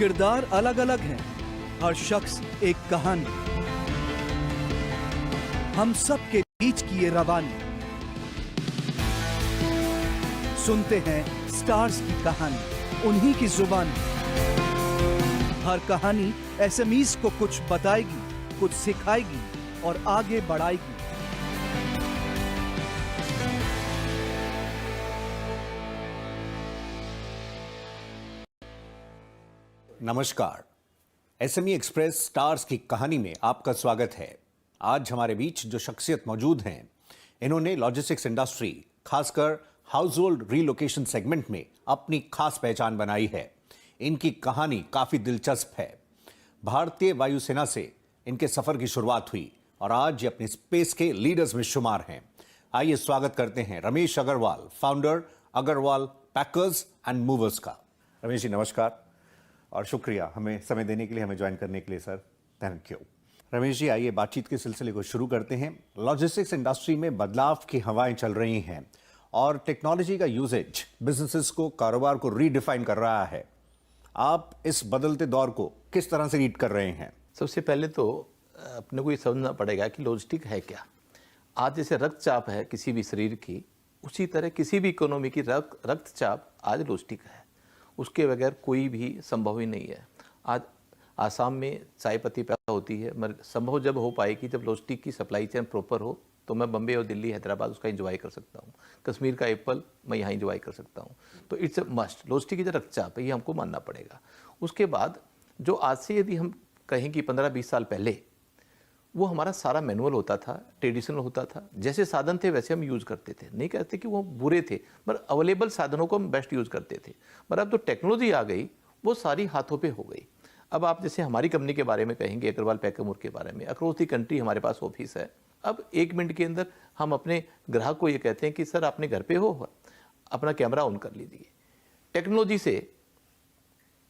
किरदार अलग अलग हैं, हर शख्स एक कहानी। हम सब के बीच की ये रवानी, सुनते हैं स्टार्स की कहानी, उन्हीं की जुबानी। हर कहानी एसएमईज को कुछ बताएगी, कुछ सिखाएगी और आगे बढ़ाएगी। नमस्कार, एसएमई एक्सप्रेस स्टार्स की कहानी में आपका स्वागत है। आज हमारे बीच जो शख्सियत मौजूद हैं, इन्होंने लॉजिस्टिक्स इंडस्ट्री, खासकर हाउस होल्ड रीलोकेशन सेगमेंट में अपनी खास पहचान बनाई है। इनकी कहानी काफी दिलचस्प है। भारतीय वायुसेना से इनके सफर की शुरुआत हुई और आज ये अपने स्पेस के लीडर्स में शुमार हैं। आइए स्वागत करते हैं Ramesh Agarwal, founder Agarwal packers and movers का। रमेश जी नमस्कार और शुक्रिया हमें समय देने के लिए, हमें ज्वाइन करने के लिए sir, thank you. Ramesh ji आइए बातचीत के सिलसिले को शुरू करते हैं। लॉजिस्टिक्स इंडस्ट्री में बदलाव की हवाएं चल रही हैं और टेक्नोलॉजी का यूजेज बिजनेसेस को, कारोबार को रीडिफाइन कर रहा है। आप इस बदलते दौर को किस तरह से रीड कर रहे हैं? सबसे पहले तो अपने को ये समझना पड़ेगा कि लॉजिस्टिक है क्या। आज जैसे रक्तचाप है किसी भी शरीर की, उसी तरह किसी भी इकोनॉमी की रक्तचाप आज लॉजिस्टिक है। उसके बगैर कोई भी संभव ही नहीं है। आज आसाम में चाय पत्ती पैदा होती है, मगर संभव जब हो पाएगी जब लॉजिस्टिक की सप्लाई चेन प्रॉपर हो, तो मैं बम्बे और दिल्ली, हैदराबाद उसका एंजॉय कर सकता हूँ। कश्मीर का एप्पल मैं यहाँ एंजॉय कर सकता हूँ। तो इट्स अ मस्ट। लॉजिस्टिक की जो रक्तचाप है ये हमको मानना पड़ेगा। उसके बाद जो आज से यदि हम कहें कि 15-20 साल पहले वो हमारा सारा मैनुअल होता था, ट्रेडिशनल होता था, जैसे साधन थे वैसे हम यूज़ करते थे। नहीं कहते कि वो बुरे थे, पर अवेलेबल साधनों को हम बेस्ट यूज़ करते थे। पर अब तो टेक्नोलॉजी आ गई, वो सारी हाथों पे हो गई। अब आप जैसे हमारी कंपनी के बारे में कहेंगे, अग्रवाल पैकर्स के बारे में, अक्रॉस दी कंट्री हमारे पास ऑफिस है। अब 1 मिनट के अंदर हम अपने ग्राहक को ये कहते हैं कि सर आपने घर पे हो, अपना कैमरा ऑन कर लीजिए। टेक्नोलॉजी से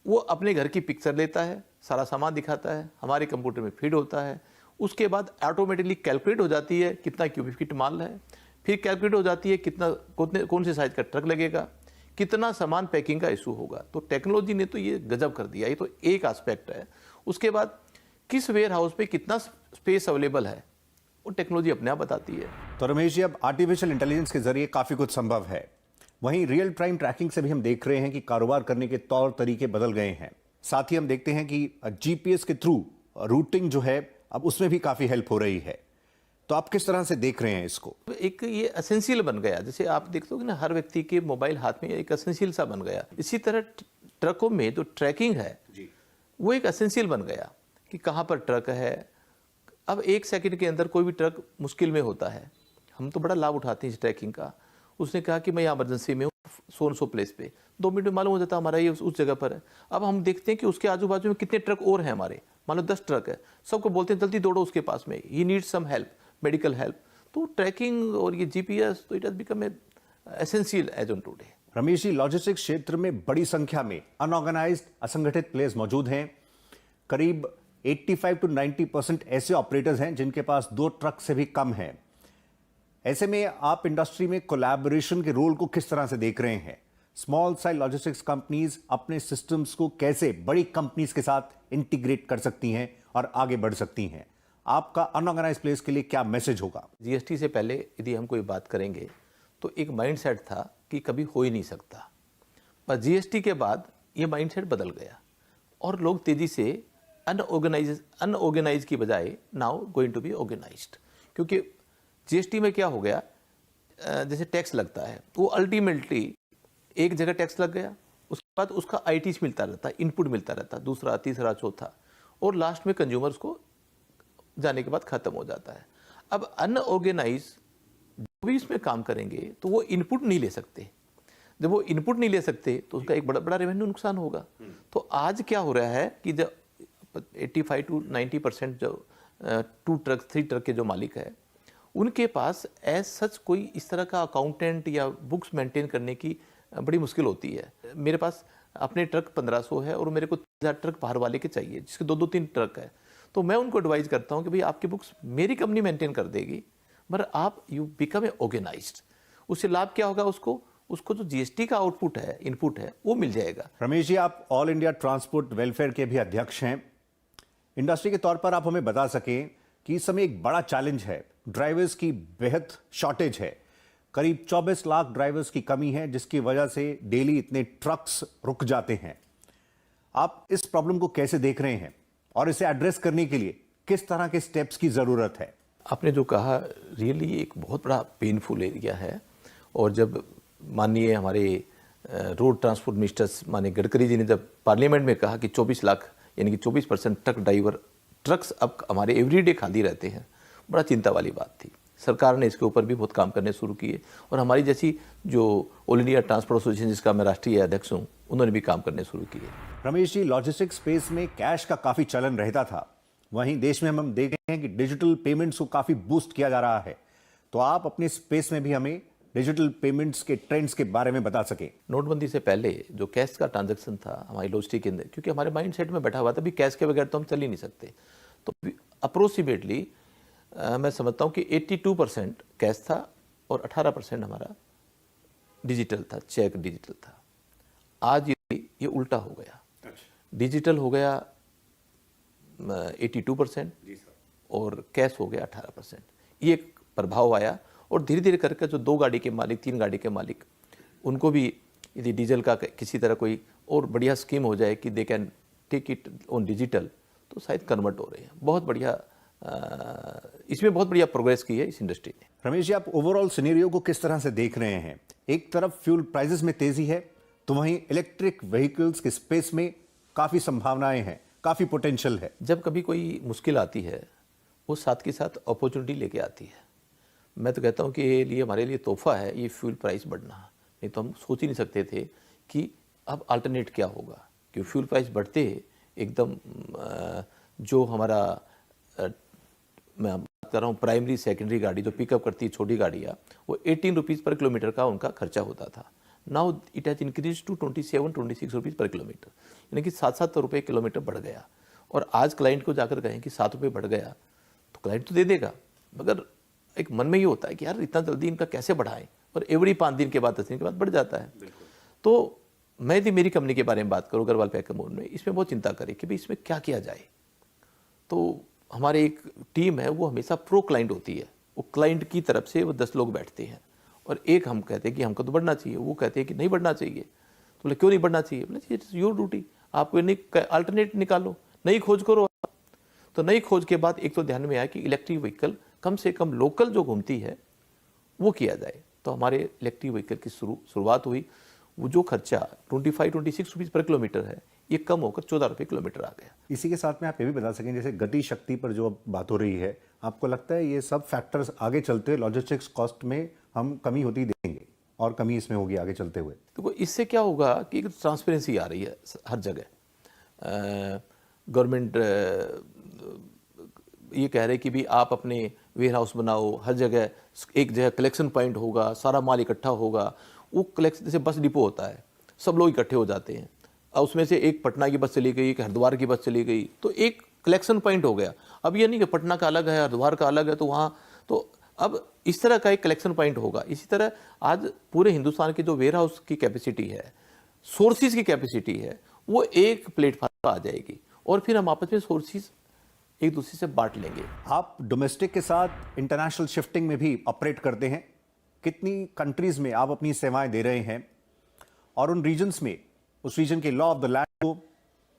वो अपने घर की पिक्चर लेता है, सारा सामान दिखाता है, हमारे कंप्यूटर में फीड होता है। उसके बाद ऑटोमेटिकली कैलकुलेट हो जाती है कितना क्यूबिक फीट माल है, फिर कैलकुलेट हो जाती है कितना कौन से साइज का ट्रक लगेगा, कितना सामान पैकिंग का इशू होगा। तो टेक्नोलॉजी ने तो ये गजब कर दिया। ये तो एक एस्पेक्ट है। उसके बाद किस वेयर हाउस पे कितना स्पेस अवेलेबल है, वो टेक्नोलॉजी अपने आप बताती है। तो रमेश जी अब आर्टिफिशियल इंटेलिजेंस के जरिए काफी कुछ संभव है। वहीं रियल टाइम ट्रैकिंग से भी हम देख रहे हैं कि कारोबार करने के तौर तरीके बदल गए हैं। साथ ही हम देखते हैं कि जीपीएस के थ्रू रूटिंग जो है अब उसमें भी काफी हेल्प हो रही है। तो आप किस तरह से देख रहे हैं इसको? एक ये एसेंशियल बन गया। जैसे आप देखते हो कि ना हर व्यक्ति के मोबाइल हाथ में एक एसेंशियल सा बन गया। इसी तरह ट्रकों में जो ट्रैकिंग है वो एक एसेंशियल बन गया कि कहाँ पर ट्रक है। अब 1 सेकंड के अंदर कोई भी ट्रक मुश्किल में होता है, हम तो बड़ा लाभ उठाते हैं इस ट्रैकिंग का। उसने कहा कि मैं यहाँ इमरजेंसी में हूँ, सो प्लेस पे, 2 मिनट में मालूम हो जाता है हमारा ये उस जगह पर है। अब हम देखते हैं कि उसके आजू बाजू में कितने ट्रक और हैं हमारे, मान लो 10 ट्रक है, सबको बोलते हैं जल्दी दौड़ो उसके पास में, he need some help, medical help. तो ट्रैकिंग और ये जीपीएस, तो it has become essential as on today. Ramesh ji logistics क्षेत्र में बड़ी संख्या में अनऑर्गेनाइज्ड, असंगठित प्लेयर्स मौजूद हैं। करीब 85 to 90% ऐसे ऑपरेटर्स हैं जिनके पास 2 ट्रक से भी कम है। ऐसे में आप इंडस्ट्री में कोलैबोरेशन के रोल को किस तरह से देख रहे हैं? स्मॉल साइज लॉजिस्टिक्स कंपनीज अपने सिस्टम्स को कैसे बड़ी कंपनीज के साथ इंटीग्रेट कर सकती हैं और आगे बढ़ सकती हैं? आपका अनऑर्गेनाइज्ड प्लेस के लिए क्या मैसेज होगा? जीएसटी से पहले यदि हम कोई बात करेंगे तो एक माइंडसेट था कि कभी हो ही नहीं सकता, पर जीएसटी के बाद ये माइंडसेट बदल गया और लोग तेजी से अनऑर्गेनाइज की बजाय now going to be organised. क्योंकि जीएसटी में क्या हो गया, जैसे टैक्स लगता है वो अल्टीमेटली एक जगह टैक्स लग गया, उसके बाद उसका आईटीज मिलता रहता है, इनपुट मिलता रहता है, दूसरा, तीसरा, चौथा, और लास्ट में कंज्यूमर्स को जाने के बाद खत्म हो जाता है। अब अनऑर्गेनाइज जो भी इसमें काम करेंगे तो वो इनपुट नहीं ले सकते। जब वो इनपुट नहीं ले सकते तो उसका एक बड़ा रेवेन्यू नुकसान होगा। तो आज क्या हो रहा है कि जब 85 to 90% जो 2 ट्रक 3 ट्रक के जो मालिक है, उनके पास एज सच कोई इस तरह का अकाउंटेंट या बुक्स मेंटेन करने की बड़ी मुश्किल होती है। मेरे पास अपने ट्रक 1500 है और मेरे को 3000 ट्रक बाहर वाले के चाहिए जिसके 2-3 ट्रक है। तो मैं उनको एडवाइज करता हूँ कि भाई आपकी बुक्स मेरी कंपनी मेंटेन कर देगी, मगर आप यू बिकम ए ऑर्गेनाइज्ड। उससे लाभ क्या होगा उसको? उसको जो जीएसटी का आउटपुट है, इनपुट है, वो मिल जाएगा। रमेश जी, आप ऑल इंडिया ट्रांसपोर्ट वेलफेयर के भी अध्यक्ष हैं। इंडस्ट्री के तौर पर आप हमें बता सकें कि इस समय एक बड़ा चैलेंज है, ड्राइवर्स की बेहद शॉर्टेज है। करीब 24 लाख ड्राइवर्स की कमी है, जिसकी वजह से डेली इतने ट्रक्स रुक जाते हैं। आप इस प्रॉब्लम को कैसे देख रहे हैं और इसे एड्रेस करने के लिए किस तरह के स्टेप्स की जरूरत है? आपने जो कहा, रियली एक बहुत बड़ा पेनफुल एरिया है। और जब माननीय हमारे रोड ट्रांसपोर्ट मिनिस्टर्स माननीय गडकरी जी ने जब पार्लियामेंट में कहा कि 24 लाख यानी कि 24% ट्रक्स अब हमारे एवरीडे खाली रहते हैं, बड़ा चिंता वाली बात थी। सरकार ने इसके ऊपर भी बहुत काम करने शुरू किए और हमारी जैसी जो ऑल इंडिया ट्रांसपोर्ट एसोसिएशन, जिसका मैं राष्ट्रीय अध्यक्ष हूँ, उन्होंने भी काम करने शुरू किए। रमेश जी, लॉजिस्टिक स्पेस में कैश का काफी चलन रहता था, वहीं देश में हम देख रहे हैं कि डिजिटल पेमेंट्स को काफी बूस्ट किया जा रहा है। तो आप अपने स्पेस में भी हमें डिजिटल पेमेंट्स के ट्रेंड्स के बारे में बता सकें। नोटबंदी से पहले जो कैश का ट्रांजैक्शन था हमारी लॉजिस्टिक के अंदर, क्योंकि हमारे माइंड सेट में बैठा हुआ था भी कैश के बगैर तो हम चल ही नहीं सकते, तो अप्रोक्सीमेटली मैं समझता हूँ कि 82% कैश था और 18% हमारा डिजिटल था, चेक डिजिटल था। आज ये उल्टा हो गया, डिजिटल हो गया 82% और कैश हो गया 18%। ये एक प्रभाव आया और धीरे धीरे करके जो 2 गाड़ी के मालिक, 3 गाड़ी के मालिक, उनको भी यदि डीजल का किसी तरह कोई और बढ़िया स्कीम हो जाए कि they can take it on digital, तो शायद कन्वर्ट हो रहे हैं। बहुत बढ़िया, इसमें बहुत बढ़िया प्रोग्रेस की है इस इंडस्ट्री ने। रमेश जी, आप ओवरऑल सिनेरियो को किस तरह से देख रहे हैं? एक तरफ फ्यूल प्राइसेस में तेजी है, तो वहीं इलेक्ट्रिक व्हीकल्स के स्पेस में काफी संभावनाएं हैं, काफी पोटेंशियल है। जब कभी कोई मुश्किल आती है, वो साथ के साथ अपॉर्चुनिटी लेके आती है। मैं तो कहता हूँ कि ये लिए हमारे लिए तोहफा है ये फ्यूल प्राइस बढ़ना, नहीं तो हम सोच ही नहीं सकते थे कि अब अल्टरनेट क्या होगा। क्योंकि फ्यूल प्राइस बढ़ते एकदम जो हमारा मैं बात कर रहा हूँ प्राइमरी सेकेंडरी गाड़ी जो पिकअप करती है, छोटी गाड़ियाँ, वो 18 रुपीज़ पर किलोमीटर का उनका खर्चा होता था। Now it has increase to 27-26 rupees per kilometre, यानी कि 7-7 रुपये किलोमीटर बढ़ गया। और आज क्लाइंट को जाकर कहें कि 7 रुपये बढ़ गया, तो क्लाइंट तो दे देगा, मगर एक मन में ये होता है कि यार इतना जल्दी इनका कैसे बढ़ाएं, और एवरी 5 दिन के बाद 10 दिन के बाद बढ़ जाता है। तो मैं यदि मेरी कंपनी के बारे में बात करूँ, अग्रवाल पैकेमोर में, इसमें बहुत चिंता करें कि भाई इसमें क्या किया जाए। तो हमारे एक टीम है, वो हमेशा प्रो क्लाइंट होती है, वो क्लाइंट की तरफ से वो 10 लोग बैठते हैं और एक हम कहते हैं कि हमको तो बढ़ना चाहिए, वो कहते हैं कि नहीं बढ़ना चाहिए। तो बोले क्यों नहीं बढ़ना चाहिए? बोले इट्स योर ड्यूटी, आपको नहीं अल्टरनेट निकालो, नई खोज करो। तो नई खोज के बाद एक तो ध्यान में आया कि इलेक्ट्रिक व्हीकल कम से कम लोकल जो घूमती है वो किया जाए। तो हमारे इलेक्ट्रिक व्हीकल की शुरुआत हुई। वो जो खर्चा 25-26 रुपीज़ पर किलोमीटर है, ये कम होकर 14 रुपये किलोमीटर आ गया। इसी के साथ में आप ये भी बता सकें, जैसे गति शक्ति पर जो बात हो रही है, आपको लगता है ये सब फैक्टर्स आगे चलते हुए लॉजिस्टिक्स कॉस्ट में हम कमी होती देखेंगे और कमी इसमें होगी आगे चलते हुए? देखो, इससे क्या होगा कि एक ट्रांसपेरेंसी आ रही है हर जगह। गवर्नमेंट ये कह रहे कि भी आप अपने वेयर हाउस बनाओ, हर जगह एक जगह कलेक्शन पॉइंट होगा, सारा माल इकट्ठा होगा। वो कलेक्शन जैसे बस डिपो होता है, सब लोग इकट्ठे हो जाते हैं और उसमें से एक पटना की बस चली गई, एक हरिद्वार की बस चली गई, तो एक कलेक्शन पॉइंट हो गया। अब ये नहीं कि पटना का अलग है, हरिद्वार का अलग है, तो वहाँ तो अब इस तरह का एक कलेक्शन पॉइंट होगा। इसी तरह आज पूरे हिंदुस्तान की जो वेयर हाउस की कैपेसिटी है, सोर्सेज की कैपेसिटी है, वो एक प्लेटफॉर्म पर आ जाएगी और फिर हम आपस में सोर्सेज एक दूसरे से बांट लेंगे। आप डोमेस्टिक के साथ इंटरनेशनल शिफ्टिंग में भी ऑपरेट करते हैं। कितनी कंट्रीज में आप अपनी सेवाएं दे रहे हैं और उन रीजन्स में उस रीजन के लॉ ऑफ द लैंड को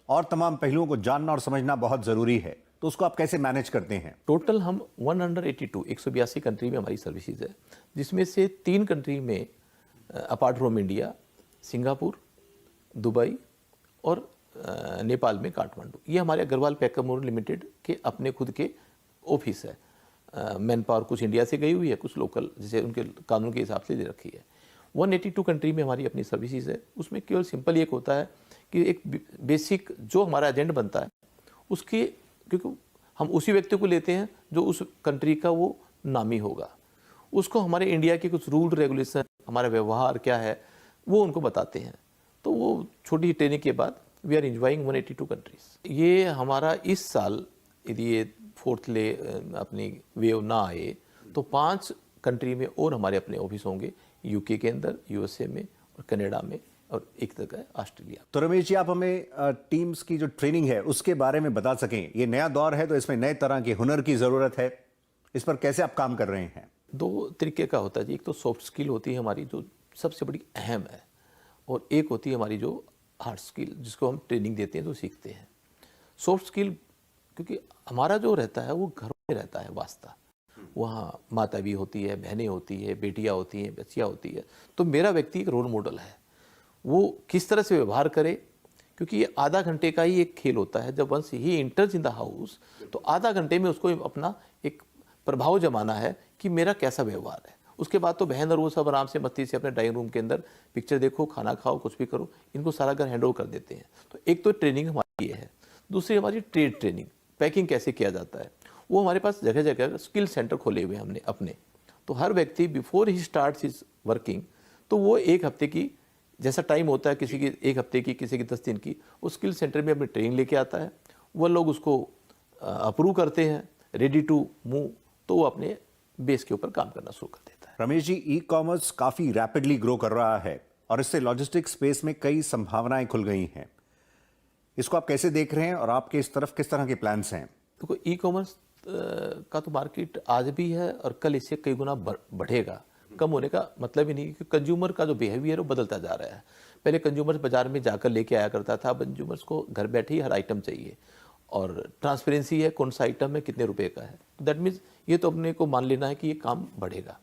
और तमाम पहलुओं को जानना और समझना बहुत जरूरी है, तो उसको आप कैसे मैनेज करते हैं? टोटल हम 182 कंट्री में हमारी सर्विसेज है, जिसमें से 3 कंट्री में apart from India, Singapore, Dubai और नेपाल में काठमांडू, ये हमारे अग्रवाल पैकेमोर लिमिटेड के अपने खुद के ऑफिस है। मैन पावर कुछ इंडिया से गई हुई है, कुछ लोकल जैसे उनके कानून के हिसाब से दे रखी है। 182 कंट्री में हमारी अपनी सर्विसेज है। उसमें केवल सिंपल एक होता है कि एक बेसिक जो हमारा एजेंट बनता है उसके, क्योंकि हम उसी व्यक्ति को लेते हैं जो उस कंट्री का वो नामी होगा, उसको हमारे इंडिया के कुछ रूल रेगुलेशन, हमारा व्यवहार क्या है वो उनको बताते हैं। तो वो छोटी ट्रेनिंग के बाद वी आर इंजॉइंग 182 कंट्रीज। ये हमारा इस साल यदि ये 4th अपनी वेव ना आए तो 5 कंट्री में और हमारे अपने ऑफिस होंगे, यूके के अंदर, यूएसए में और कनाडा में और एक जगह ऑस्ट्रेलिया। तो रमेश जी, आप हमें टीम्स की जो ट्रेनिंग है उसके बारे में बता सकें। ये नया दौर है तो इसमें नए तरह के हुनर की ज़रूरत है, इस पर कैसे आप काम कर रहे हैं? 2 तरीके का होता है जी। एक तो सॉफ्ट स्किल होती है हमारी, जो सबसे बड़ी अहम है, और एक होती है हमारी जो हार्ड स्किल, जिसको हम ट्रेनिंग देते हैं तो सीखते हैं। सॉफ्ट स्किल क्योंकि हमारा जो रहता है वो घरों में रहता है वास्ता, वहाँ माता भी होती है, बहनें होती है, बेटियाँ होती हैं, बच्चियाँ होती है। तो मेरा व्यक्ति एक रोल मॉडल है, वो किस तरह से व्यवहार करे, क्योंकि ये आधा घंटे का ही एक खेल होता है। जब once he enters in the house तो आधा घंटे में उसको अपना एक प्रभाव जमाना है कि मेरा कैसा व्यवहार है। उसके बाद तो बहन और वो सब आराम से मस्ती से अपने ड्राइंग रूम के अंदर पिक्चर देखो, खाना खाओ, कुछ भी करो, इनको सारा घर हैंड ओवर कर देते हैं। तो एक तो ट्रेनिंग हमारी ये है। दूसरी हमारी ट्रेड ट्रेनिंग, पैकिंग कैसे किया जाता है, वो हमारे पास जगह जगह स्किल सेंटर खोले हुए हैं हमने अपने। तो हर व्यक्ति before he starts his working, तो वो 1 हफ्ते की जैसा टाइम होता है, किसी की 1 हफ्ते की, किसी की 10 दिन की, उस स्किल सेंटर में अपनी ट्रेनिंग लेके आता है। वो लोग उसको अप्रूव करते हैं, रेडी टू मूव, तो वो अपने बेस के ऊपर काम करना शुरू कर देता है। रमेश जी, ई कॉमर्स काफ़ी रैपिडली ग्रो कर रहा है और इससे लॉजिस्टिक स्पेस में कई संभावनाएं खुल गई हैं। इसको आप कैसे देख रहे हैं और आपके इस तरफ किस तरह के प्लान्स हैं? देखो, ई कॉमर्स का तो मार्केट आज भी है और कल इससे कई गुना बढ़ेगा। कम होने का मतलब ही नहीं, कि कंज्यूमर का जो बिहेवियर है वो बदलता जा रहा है। पहले कंज्यूमर बाजार में जाकर लेके आया करता था, अब कंज्यूमर्स को घर बैठे ही हर आइटम चाहिए, और ट्रांसपेरेंसी है, कौन सा आइटम है, कितने रुपए का है। दैट मीन्स ये तो अपने को मान लेना है कि ये काम बढ़ेगा।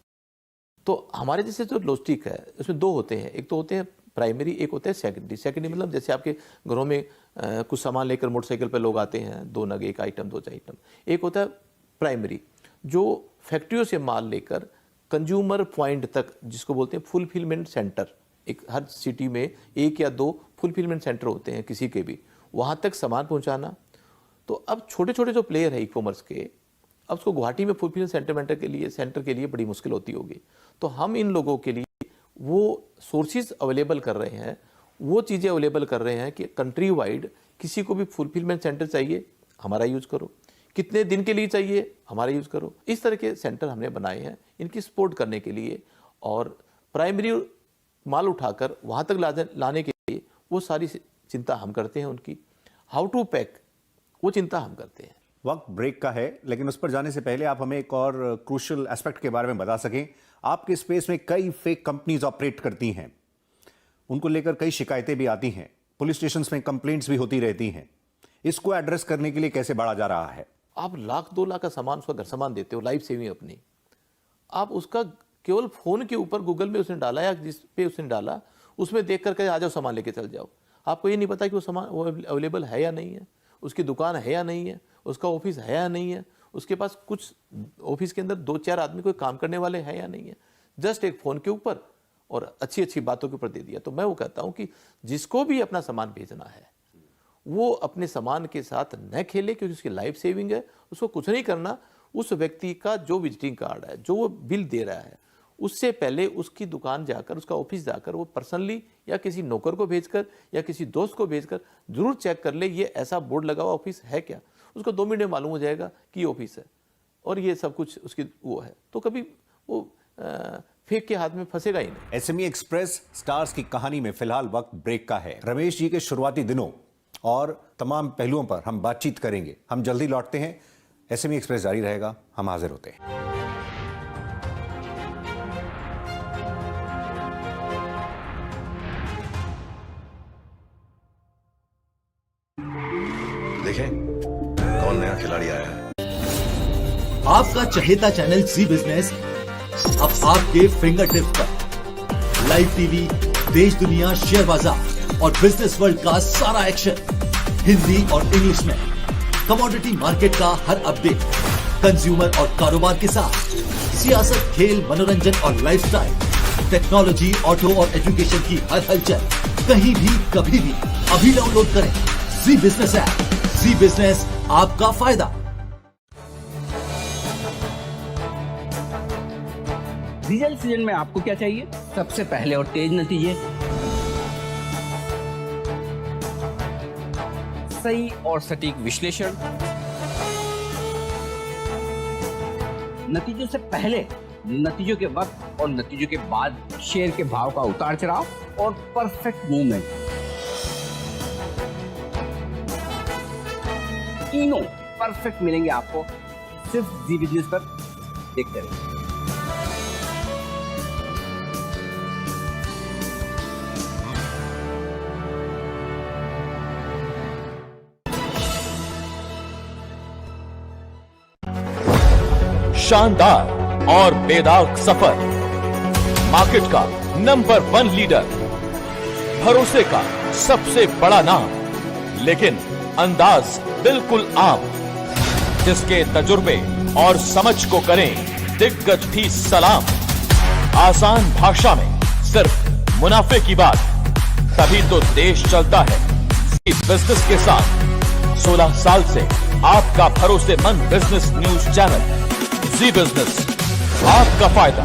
तो हमारे जैसे जो लॉजिस्टिक है उसमें 2 होते हैं, एक तो होते हैं प्राइमरी, एक होता है सेकेंडरी। सेकेंडरी मतलब जैसे आपके घरों में कुछ सामान लेकर मोटरसाइकिल पर लोग आते हैं, 2 नग, 1 आइटम, 2 आइटम। एक होता है प्राइमरी, जो फैक्ट्रियों से माल लेकर कंज्यूमर पॉइंट तक, जिसको बोलते हैं फुलफिलमेंट सेंटर। एक हर सिटी में 1 या 2 फुलफिलमेंट सेंटर होते हैं किसी के भी, वहाँ तक सामान पहुँचाना। तो अब छोटे छोटे जो प्लेयर है ई कॉमर्स के, अब उसको गुवाहाटी में फुलफिलमेंट सेंटर के लिए बड़ी मुश्किल होती होगी। तो हम इन लोगों के लिए वो सोर्सेज अवेलेबल कर रहे हैं, वो चीज़ें अवेलेबल कर रहे हैं कि कंट्री वाइड किसी को भी फुलफिलमेंट सेंटर चाहिए, हमारा यूज़ करो, कितने दिन के लिए चाहिए, हमारा यूज़ करो। इस तरह के सेंटर हमने बनाए हैं इनकी सपोर्ट करने के लिए, और प्राइमरी माल उठाकर वहाँ तक लाने के लिए वो सारी चिंता हम करते हैं। उनकी हाउ टू पैक, वो चिंता हम करते हैं। वक्त ब्रेक का है, लेकिन उस पर जाने से पहले आप हमें एक और क्रूशियल एस्पेक्ट के बारे में बता सकें। आपके स्पेस में कई फेक कंपनीज ऑपरेट करती हैं, उनको लेकर कई शिकायतें भी आती हैं, पुलिस स्टेशंस में कंप्लेंट्स भी होती रहती हैं। इसको एड्रेस करने के लिए कैसे बढ़ा जा रहा है? आप 1,00,000-2 लाख का सामान, उसका घर सामान देते हो, लाइफ सेविंग अपनी, आप उसका केवल फ़ोन के ऊपर गूगल में उसने डाला या जिस पे उसने डाला, उसमें देख कर आ जाओ, सामान लेके चल जाओ। आपको ये नहीं पता कि वो सामान वो अवेलेबल है या नहीं है, उसकी दुकान है या नहीं है, उसका ऑफिस है या नहीं है, उसके पास कुछ ऑफिस के अंदर 2-4 आदमी कोई काम करने वाले हैं या नहीं है। जस्ट एक फ़ोन के ऊपर और अच्छी अच्छी बातों के ऊपर दे दिया। तो मैं वो कहता हूँ कि जिसको भी अपना सामान भेजना है, वो अपने सामान के साथ न खेले, क्योंकि उसकी लाइफ सेविंग है। उसको कुछ नहीं करना, उस व्यक्ति का जो विजिटिंग कार्ड है, जो वो बिल दे रहा है, उससे पहले उसकी दुकान जाकर, उसका ऑफिस जाकर, वो पर्सनली या किसी नौकर को भेजकर या किसी दोस्त को भेजकर जरूर चेक कर ले, ये ऐसा बोर्ड लगा हुआ ऑफिस है क्या। उसको 2 मिनट में मालूम हो जाएगा कि ये ऑफिस है और ये सब कुछ उसकी वो है। तो कभी वो फेक के हाथ में फंसेगा ही नहीं। एसएमई एक्सप्रेस स्टार्स की कहानी में फिलहाल वक्त ब्रेक का है। रमेश जी के शुरुआती दिनों और तमाम पहलुओं पर हम बातचीत करेंगे। हम जल्दी लौटते हैं। एसएमई एक्सप्रेस जारी रहेगा, हम हाजिर होते हैं। देखें कौन नया खिलाड़ी आया है। आपका चहेता चैनल ज़ी बिजनेस अब आपके फिंगर टिप पर। लाइव टीवी, देश दुनिया, शेयर बाजार और बिजनेस वर्ल्ड का सारा एक्शन हिंदी और इंग्लिश में। कमोडिटी मार्केट का हर अपडेट, कंज्यूमर और कारोबार के साथ सियासत, खेल, मनोरंजन और लाइफस्टाइल, टेक्नोलॉजी, ऑटो और एजुकेशन की हर हलचल, कहीं भी कभी भी। अभी डाउनलोड करें ज़ी बिजनेस ऐप। ज़ी बिजनेस, आपका फायदा। डीजल सीजन में आपको क्या चाहिए? सबसे पहले और तेज नतीजे, सही और सटीक विश्लेषण, नतीजों से पहले नतीजों के वक्त और नतीजों के बाद शेयर के भाव का उतार चढ़ाव और परफेक्ट मूवमेंट, तीनों परफेक्ट मिलेंगे आपको सिर्फ जी बिजनेस पर। देखते रहिए। शानदार और बेदाग सफर, मार्केट का नंबर 1 लीडर, भरोसे का सबसे बड़ा नाम, लेकिन अंदाज बिल्कुल आम, जिसके तजुर्बे और समझ को करें दिग्गज भी सलाम। आसान भाषा में सिर्फ मुनाफे की बात, तभी तो देश चलता है बिजनेस के साथ। 16 साल से आपका भरोसेमंद बिजनेस न्यूज चैनल जी बिजनेस, आपका फायदा।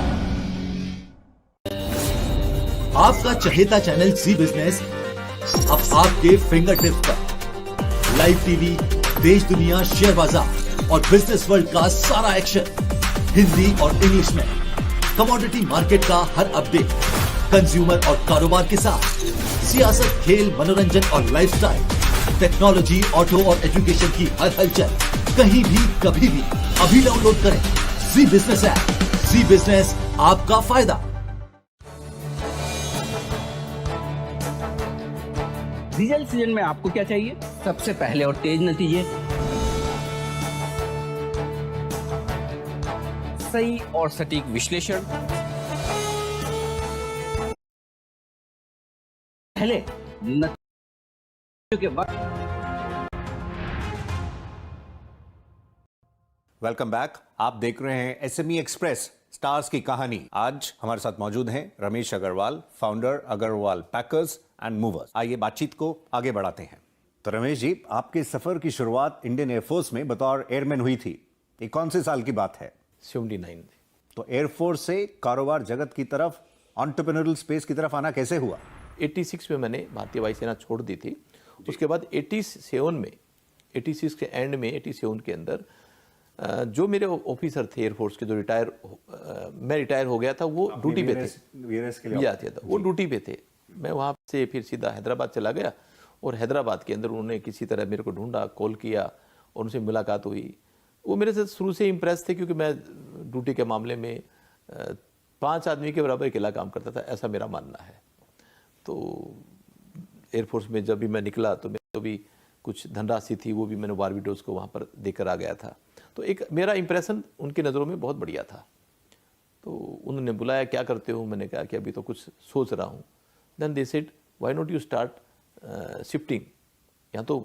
आपका चहेता चैनल जी बिजनेस अब आपके फिंगर टिप पर। लाइव टीवी, देश दुनिया शेयर बाजार और बिजनेस वर्ल्ड का सारा एक्शन हिंदी और इंग्लिश में। कमोडिटी मार्केट का हर अपडेट, कंज्यूमर और कारोबार के साथ सियासत, खेल, मनोरंजन और लाइफस्टाइल, टेक्नोलॉजी, ऑटो और एजुकेशन की हर हलचल, कहीं भी कभी भी। अभी डाउनलोड करें जी बिजनेस ऐप। जी बिजनेस, आपका फायदा। डीजल सीजन में आपको क्या चाहिए? सबसे पहले और तेज नतीजे, सही और सटीक विश्लेषण, पहले नतीजों के वक्त। Welcome back. आप देख रहे हैं एसएमई एक्सप्रेस स्टार्स की कहानी। आज हमारे साथ मौजूद हैं Ramesh Agarwal, founder Agarwal packers and movers. आइए बातचीत को आगे बढ़ाते हैं। तो रमेश जी, आपके सफर की शुरुआत इंडियन एयरफोर्स में बतौर एयरमैन हुई थी। ये कौन से साल की बात है? 79। तो एयरफोर्स से कारोबार जगत की तरफ, एंटरप्रेन्योरल स्पेस की तरफ आना कैसे हुआ? 86 में मैंने भारतीय वायुसेना छोड़ दी थी। उसके बाद 87 में, 86 के एंड में, 87 के अंदर जो मेरे ऑफिसर थे एयरफोर्स के, जो मैं रिटायर हो गया था, वो ड्यूटी पे थे। वो ड्यूटी पे थे। मैं वहाँ से फिर सीधा हैदराबाद चला गया और हैदराबाद के अंदर उन्होंने किसी तरह मेरे को ढूंढा, कॉल किया और उनसे मुलाकात हुई। वो मेरे से शुरू से इम्प्रेस थे, क्योंकि मैं ड्यूटी के मामले में 5 आदमी के बराबर अकेला काम करता था, ऐसा मेरा मानना है। तो एयरफोर्स में जब भी मैं निकला तो मेरे को भी कुछ धनराशि थी, वो भी मैंने बारबेडोस को वहाँ पर देकर आ गया था। तो एक मेरा इंप्रेशन उनकी नज़रों में बहुत बढ़िया था। तो उन्होंने बुलाया, क्या करते हो? मैंने कहा कि अभी तो कुछ सोच रहा हूँ। Then they said, why not you start shifting? यहाँ तो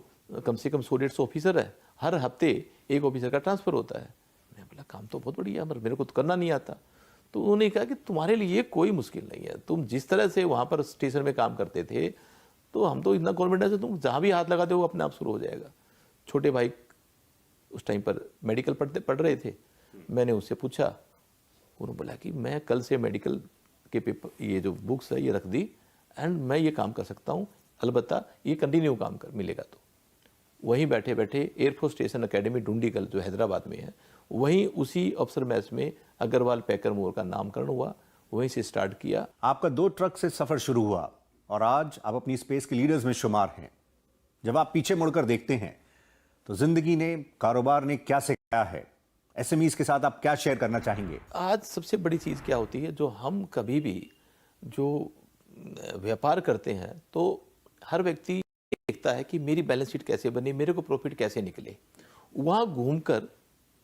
कम से कम 100-150 ऑफिसर है, हर हफ्ते एक ऑफिसर का ट्रांसफ़र होता है। मैं बोला, काम तो बहुत बढ़िया, मगर मेरे को तो करना नहीं आता। तो उन्होंने कहा कि तुम्हारे लिए कोई मुश्किल नहीं है, तुम जिस तरह से वहाँ पर स्टेशन में काम करते थे, तो हम तो इतना कॉन्फिडेंस है, तुम जहाँ भी हाथ लगाते हो अपने आप शुरू हो जाएगा। छोटे भाई उस टाइम पर मेडिकल पढ़ रहे थे। मैंने उससे पूछा, उन्होंने बोला कि मैं कल से मेडिकल के पेपर, ये जो बुक्स है ये रख दी, एंड मैं ये काम कर सकता हूँ, अलबत्ता ये कंटिन्यू काम कर मिलेगा। तो वहीं बैठे बैठे एयरफोर्स स्टेशन अकेडमी डुंडीगल जो हैदराबाद में है, वहीं उसी अफसर मैस में अग्रवाल पैकर मूवर का नामकरण हुआ, वहीं से स्टार्ट किया। आपका 2 ट्रक से सफर शुरू हुआ और आज आप अपनी स्पेस के लीडर्स में शुमार हैं। जब आप पीछे मुड़कर देखते हैं तो जिंदगी ने, कारोबार ने क्या सिखाया है? एसएमईज के साथ आप क्या शेयर करना चाहेंगे? आज सबसे बड़ी चीज़ क्या होती है, जो हम कभी भी जो व्यापार करते हैं तो हर व्यक्ति देखता है कि मेरी बैलेंस शीट कैसे बनी, मेरे को प्रॉफिट कैसे निकले। वहाँ घूमकर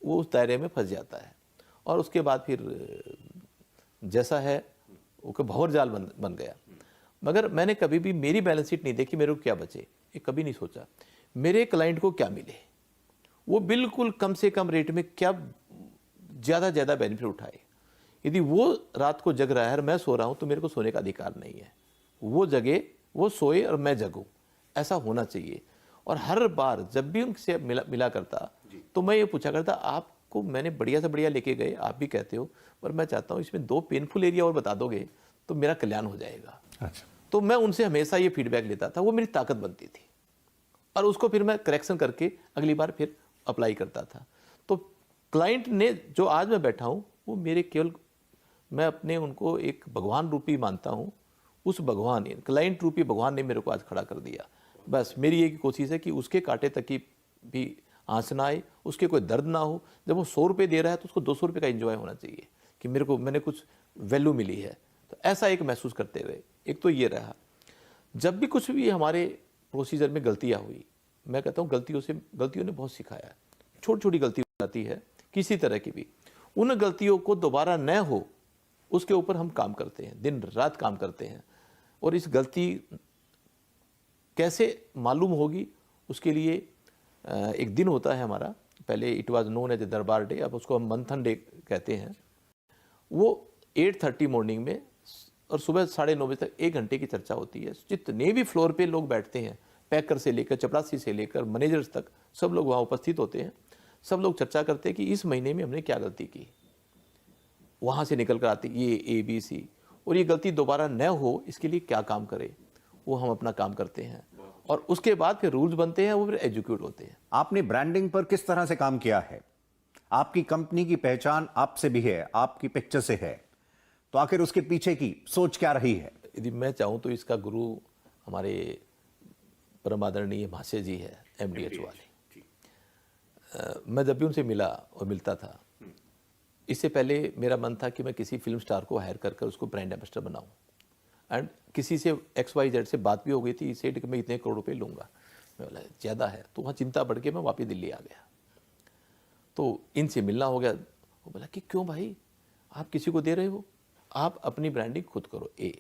वो उस दायरे में फंस जाता है और उसके बाद फिर जैसा है वो भंवर जाल बन गया। मगर मैंने कभी भी मेरी बैलेंस शीट नहीं देखी, मेरे को क्या बचे, ये कभी नहीं सोचा। मेरे क्लाइंट को क्या मिले, वो बिल्कुल कम से कम रेट में क्या ज़्यादा बेनिफिट उठाए। यदि वो रात को जग रहा है और मैं सो रहा हूँ, तो मेरे को सोने का अधिकार नहीं है। वो जगे, वो सोए और मैं जगूँ, ऐसा होना चाहिए। और हर बार जब भी उनसे मिला करता तो मैं ये पूछा करता, आपको मैंने बढ़िया से बढ़िया लेके गए, आप भी कहते हो, पर मैं चाहता हूँ इसमें 2 पेनफुल एरिया और बता दोगे तो मेरा कल्याण हो जाएगा। अच्छा। तो मैं उनसे हमेशा ये फीडबैक लेता था, वो मेरी ताकत बनती थी और उसको फिर मैं करेक्शन करके अगली बार फिर अप्लाई करता था। तो क्लाइंट ने, जो आज मैं बैठा हूँ, वो मेरे केवल मैं अपने उनको एक भगवान रूपी मानता हूँ। उस भगवान ने, क्लाइंट रूपी भगवान ने मेरे को आज खड़ा कर दिया। बस मेरी एक कोशिश है कि उसके कांटे तक की भी आंच ना आए, उसके कोई दर्द ना हो। जब वो 100 रुपये दे रहा है तो उसको 200 रुपये का एंजॉय होना चाहिए कि मैंने कुछ वैल्यू मिली है। तो ऐसा एक महसूस करते हुए एक तो ये रहा। जब भी कुछ भी हमारे प्रोसीजर में गलतियाँ हुई, मैं कहता हूँ गलतियों ने बहुत सिखाया है। छोटी छोटी गलती हो जाती है किसी तरह की भी, उन गलतियों को दोबारा न हो उसके ऊपर हम काम करते हैं, दिन रात काम करते हैं। और इस गलती कैसे मालूम होगी उसके लिए एक दिन होता है हमारा। पहले it was known as a Darbar day, अब उसको हम मंथन डे कहते हैं। वो 8:30 मॉर्निंग में और सुबह 9:30 बजे तक 1 घंटे की चर्चा होती है। जितने भी फ्लोर पे लोग बैठते हैं, पैकर से लेकर चपरासी से लेकर मैनेजर्स तक, सब लोग वहाँ उपस्थित होते हैं। सब लोग चर्चा करते हैं कि इस महीने में हमने क्या गलती की, वहाँ से निकल कर आती ये ABC, और ये गलती दोबारा न हो इसके लिए क्या काम करें, वो हम अपना काम करते हैं। और उसके बाद फिर रूल्स बनते हैं, वो फिर एग्जीक्यूट होते हैं। आपने ब्रांडिंग पर किस तरह से काम किया है? आपकी कंपनी की पहचान आपसे भी है, आपकी पिक्चर से है, तो आखिर उसके पीछे की सोच क्या रही है? यदि मैं चाहूँ तो इसका गुरु हमारे परम आदरणीय महाशय जी है, MDH वाले। मैं जब भी उनसे मिला और मिलता था, इससे पहले मेरा मन था कि मैं किसी फिल्म स्टार को हायर कर उसको ब्रांड एम्बेसडर बनाऊं। एंड किसी से XYZ से बात भी हो गई थी, सेठ कि मैं इतने करोड़ रुपए लूँगा। मैं बोला ज़्यादा है, तो वहाँ चिंता बढ़ के मैं वापस दिल्ली आ गया। तो इनसे मिलना हो गया। वो बोला कि क्यों भाई, आप किसी को दे रहे हो, आप अपनी ब्रांडिंग खुद करो। मैं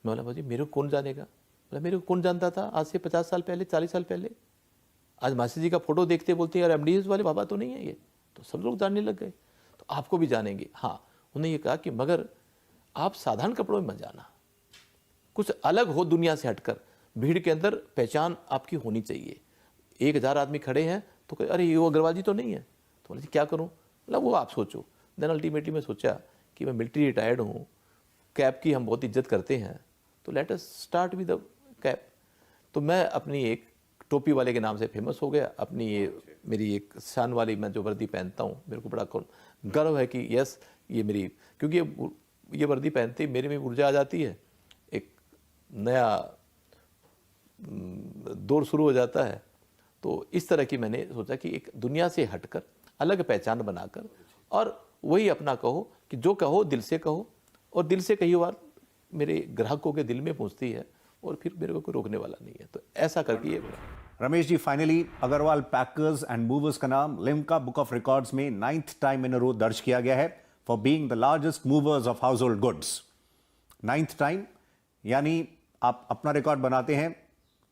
बोला भाजी मेरे को कौन जानेगा? बोला मेरे को कौन जानता था आज से 50 साल पहले, 40 साल पहले। आज मासी जी का फोटो देखते बोलते हैं यार MDH वाले बाबा तो नहीं है ये, तो सब लोग जानने लग गए। तो आपको भी जानेंगे। हाँ, उन्होंने ये कहा कि मगर आप साधारण कपड़ों में मत जाना, कुछ अलग हो, दुनिया से हटकर। भीड़ के अंदर पहचान आपकी होनी चाहिए। 1000 आदमी खड़े हैं तो अरे ये वो अग्रवाल जी तो नहीं है। तो बोले क्या करूँ? बोला वो आप सोचो। देन अल्टीमेटली मैं सोचा कि मैं मिलिट्री रिटायर्ड हूँ, कैप की हम बहुत इज्जत करते हैं, तो let us start with the cap. तो मैं अपनी एक टोपी वाले के नाम से फेमस हो गया। अपनी ये मेरी एक शान वाली मैं जो वर्दी पहनता हूँ, मेरे को बड़ा गर्व है कि यस ये मेरी, क्योंकि ये वर्दी पहनते ही मेरे में ऊर्जा आ जाती है, एक नया दौर शुरू हो जाता है। तो इस तरह की मैंने सोचा कि एक दुनिया से हटकर अलग पहचान बनाकर, और वही अपना कहो कि जो कहो दिल से कहो, और दिल से कई बार मेरे ग्राहकों के दिल में पहुंचती है, और फिर मेरे को कोई रोकने वाला नहीं है। तो ऐसा करके ये Ramesh ji, finally Agarwal packers and movers का नाम लिम्का बुक ऑफ रिकॉर्ड्स में 9th टाइम इन अ रो दर्ज किया गया है for being the largest movers of house hold goods. 9th time, यानी आप अपना रिकॉर्ड बनाते हैं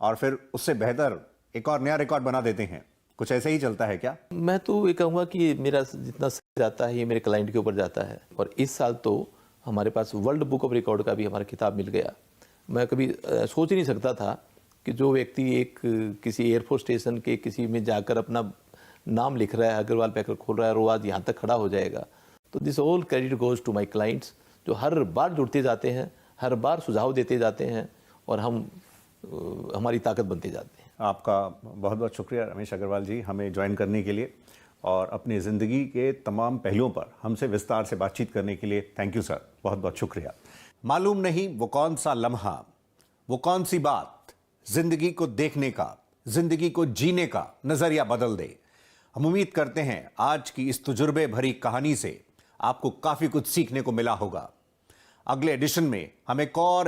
और फिर उससे बेहतर एक और नया रिकॉर्ड बना देते हैं। कुछ ऐसे ही चलता है क्या? मैं तो ये कहूँगा कि मेरा जितना जाता है ये मेरे क्लाइंट के ऊपर जाता है। और इस साल तो हमारे पास वर्ल्ड बुक ऑफ रिकॉर्ड का भी हमारा किताब मिल गया। मैं कभी सोच ही नहीं सकता था कि जो व्यक्ति एक किसी एयरफोर्स स्टेशन के किसी में जाकर अपना नाम लिख रहा है, अग्रवाल पैकर खोल रहा है, और वो आज यहाँ तक खड़ा हो जाएगा। तो this all credit goes to my clients, जो हर बार जुड़ते जाते हैं, हर बार सुझाव देते जाते हैं, और हमारी ताकत बनते जाते हैं। आपका बहुत बहुत शुक्रिया रमेश अग्रवाल जी, हमें ज्वाइन करने के लिए और अपनी ज़िंदगी के तमाम पहलुओं पर हमसे विस्तार से बातचीत करने के लिए थैंक यू सर, बहुत बहुत शुक्रिया। मालूम नहीं वो कौन सा लम्हा, वो कौन सी बात जिंदगी को देखने का, जिंदगी को जीने का नजरिया बदल दे। हम उम्मीद करते हैं आज की इस तजुर्बे भरी कहानी से आपको काफी कुछ सीखने को मिला होगा। अगले एडिशन में हम एक और